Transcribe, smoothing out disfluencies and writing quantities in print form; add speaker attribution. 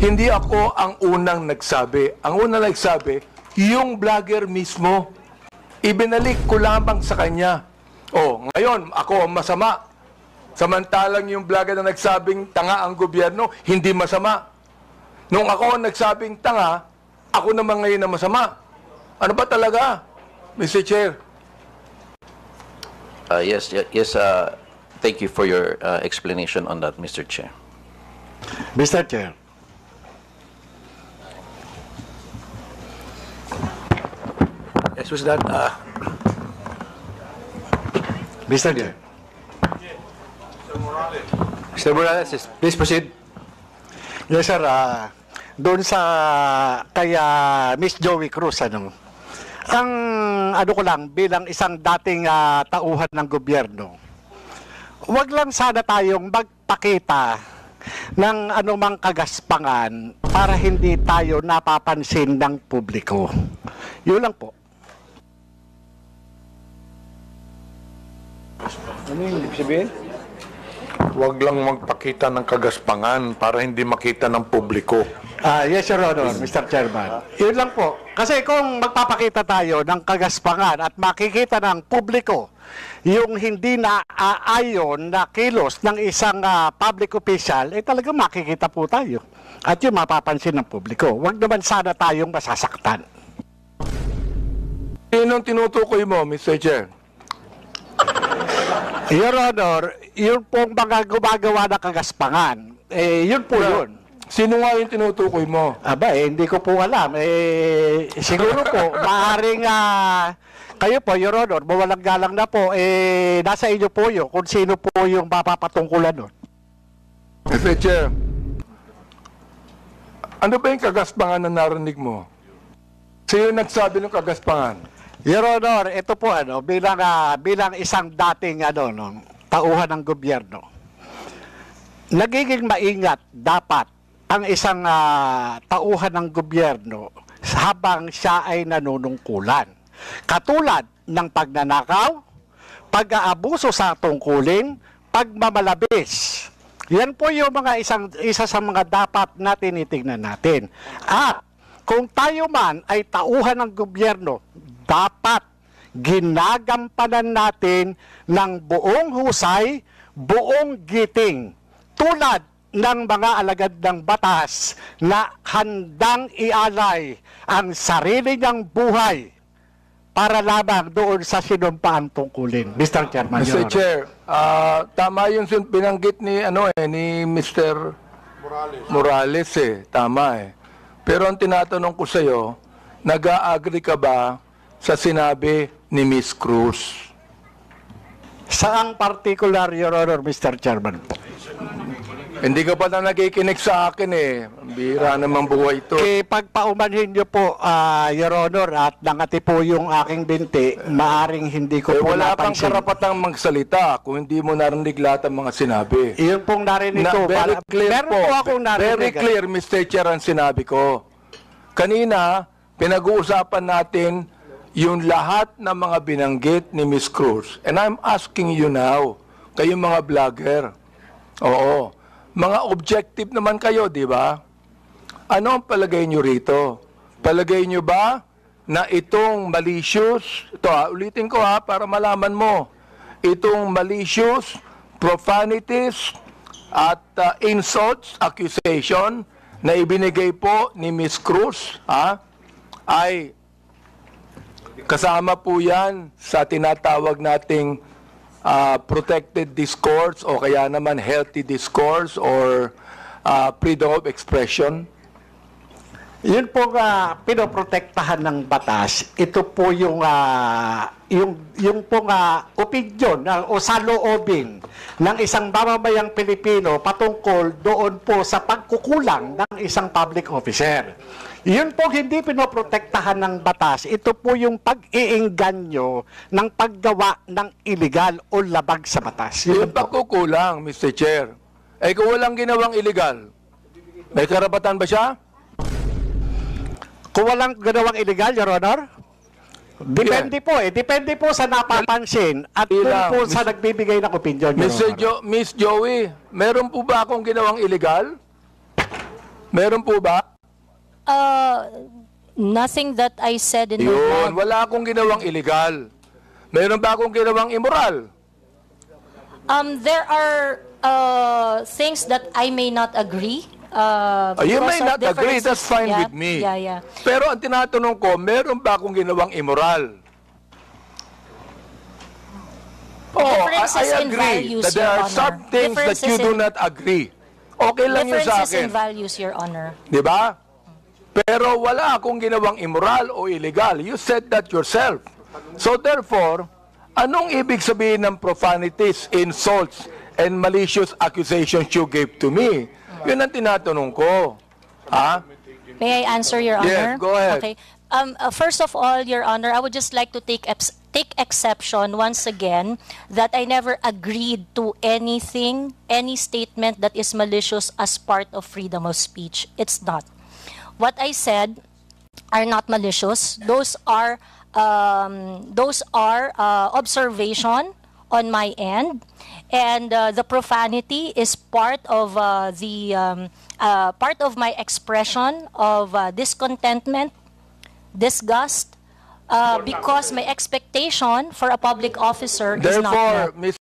Speaker 1: Hindi ako ang unang nagsabi. Ang unang nagsabi, yung vlogger mismo. Ibinalik ko lamang sa kanya. Oh, ngayon, ako ang masama. Samantalang yung vlogger na nagsabing tanga ang gobyerno, hindi masama. Nung ako ang nagsabing tanga, ako naman ngayon na masama. Ano ba talaga, Mr. Chair?
Speaker 2: Yes. Thank you for your explanation on that, Mr. Chair.
Speaker 3: Mr. Chair.
Speaker 4: Yes, was that,
Speaker 3: Mr. Chair.
Speaker 4: Mr. Morales, please proceed.
Speaker 3: Yes, sir. Doon sa kaya Miss Joey Cruz, ang ano ko lang, bilang isang dating tauhan ng gobyerno, wag lang sana tayong magpakita ng anumang kagaspangan para hindi tayo napapansin ng publiko. Yun lang po.
Speaker 4: Ano yung ibig sabihin?
Speaker 1: Huwag lang magpakita ng kagaspangan para hindi makita ng publiko.
Speaker 3: Yes, Your Honor, Mr. Chairman. Yun lang po. Kasi kung magpapakita tayo ng kagaspangan at makikita ng publiko yung hindi na aayon na kilos ng isang public official, talagang makikita po tayo. At yun mapapansin ng publiko. Huwag naman sana tayong masasaktan.
Speaker 1: Sinong tinutukoy mo, Mr. Chair?
Speaker 3: Your Honor, yun pong mga gumagawa ng kagaspangan, yun po yun.
Speaker 1: Sino nga yung tinutukoy mo?
Speaker 3: Aba, hindi ko po alam. Siguro po, maaaring kayo po, Your Honor, mawalang galang na po, nasa inyo po yun kung sino po yung mapapatungkulan nun.
Speaker 1: Mr. Chair, ano ba yung kagaspangan na narinig mo? Sino nagsabi ng kagaspangan?
Speaker 3: Your Honor, ito po bilang isang dating tauhan ng gobyerno. Nagiging maingat dapat ang isang tauhan ng gobyerno habang siya ay nanunungkulan. Katulad ng pagnanakaw, pag-aabuso sa tungkulin, pagmamalabis. Yan po yung isa sa mga dapat na tinitingnan natin. At kung tayo man ay tauhan ng gobyerno, dapat ginagampanan natin ng buong husay, buong giting, tulad ng mga alagad ng batas na handang ialay ang sarili niyang buhay para lamang doon sa sinumpaang tungkulin. Mr. Chairman.
Speaker 1: Mr. Chair, tama yung binanggit ni Mr. Morales tama Pero ang tinatanong ko sa iyo, nag-a-agree ka ba sa sinabi ni Miss Cruz?
Speaker 3: Saang particular, Your Honor, Mr. Chairman po?
Speaker 1: Hindi ka pa na nakikinig sa akin Bira naman buhay ito.
Speaker 3: Pagpaumanhin niyo po, Your Honor, at nangati po yung aking binti, maaring hindi ko po
Speaker 1: wala kang
Speaker 3: napansin.
Speaker 1: karapatang magsalita kung hindi mo narinig lahat ng mga sinabi.
Speaker 3: Iyon pong narinig ko.
Speaker 1: Very clear po. Very
Speaker 3: narinig.
Speaker 1: clear, Mr. Chair, ang sinabi ko. Kanina, pinag-uusapan natin yung lahat ng mga binanggit ni Miss Cruz. And I'm asking you now, kayong mga vlogger, oo, mga objective naman kayo, di ba? Ano ang palagay nyo rito? Palagay nyo ba na itong malicious, ulitin ko para malaman mo, itong malicious, profanities, at insults, accusation na ibinigay po ni Miss Cruz, ay kasama po yan sa tinatawag nating protected discourse o kaya naman healthy discourse or freedom of expression?
Speaker 3: Yun po pinoprotektahan ng batas. Ito po yung opinion o saloobin ng isang mamamayang Pilipino patungkol doon po sa pagkukulang ng isang public officer. Yun po hindi pinoprotektahan ng batas. Ito po yung pag-iingganyo ng paggawa ng illegal o labag sa batas.
Speaker 1: Yung pagkukulang, Mr. Chair, kung walang ginawang illegal, may karapatan ba siya?
Speaker 3: Kung walang ginawang illegal, Your Honor? Depende po Depende po sa napapansin at po sa nagbibigay ng opinion, Your Honor.
Speaker 1: Miss Joey, meron po ba akong ginawang illegal? Meron po ba?
Speaker 5: Nothing that I said in my
Speaker 1: Yun,
Speaker 5: blog.
Speaker 1: wala akong ginawang illegal. Meron ba akong ginawang immoral?
Speaker 5: There are things that I may not agree.
Speaker 1: You
Speaker 5: because
Speaker 1: may
Speaker 5: of
Speaker 1: not agree,
Speaker 5: differences.
Speaker 1: that's fine
Speaker 5: Yeah,
Speaker 1: with me.
Speaker 5: Yeah.
Speaker 1: Pero ang tinatanong ko, meron ba akong ginawang immoral? Oh,
Speaker 5: Differences
Speaker 1: I
Speaker 5: in
Speaker 1: agree
Speaker 5: values,
Speaker 1: that there
Speaker 5: Your
Speaker 1: are
Speaker 5: Honor.
Speaker 1: some things that
Speaker 5: Differences
Speaker 1: you do
Speaker 5: in-
Speaker 1: not agree. Okay lang yun sa
Speaker 5: Differences in
Speaker 1: akin.
Speaker 5: values, Your Honor.
Speaker 1: Di ba? Pero wala akong ginawang immoral o illegal. You said that yourself. So therefore, anong ibig sabihin ng profanities, insults, and malicious accusations you gave to me? Yun ang tinatanong ko. Ha?
Speaker 5: May I answer, Your
Speaker 1: Yes,
Speaker 5: Honor?
Speaker 1: go ahead.
Speaker 5: Okay. First of all, Your Honor, I would just like to take exception once again that I never agreed to anything, any statement that is malicious as part of freedom of speech. It's not. What I said are not malicious. Those are observation on my end, and the profanity is part of part of my expression of discontentment, disgust, because my expectation for a public officer is not met.
Speaker 1: Therefore, Ms.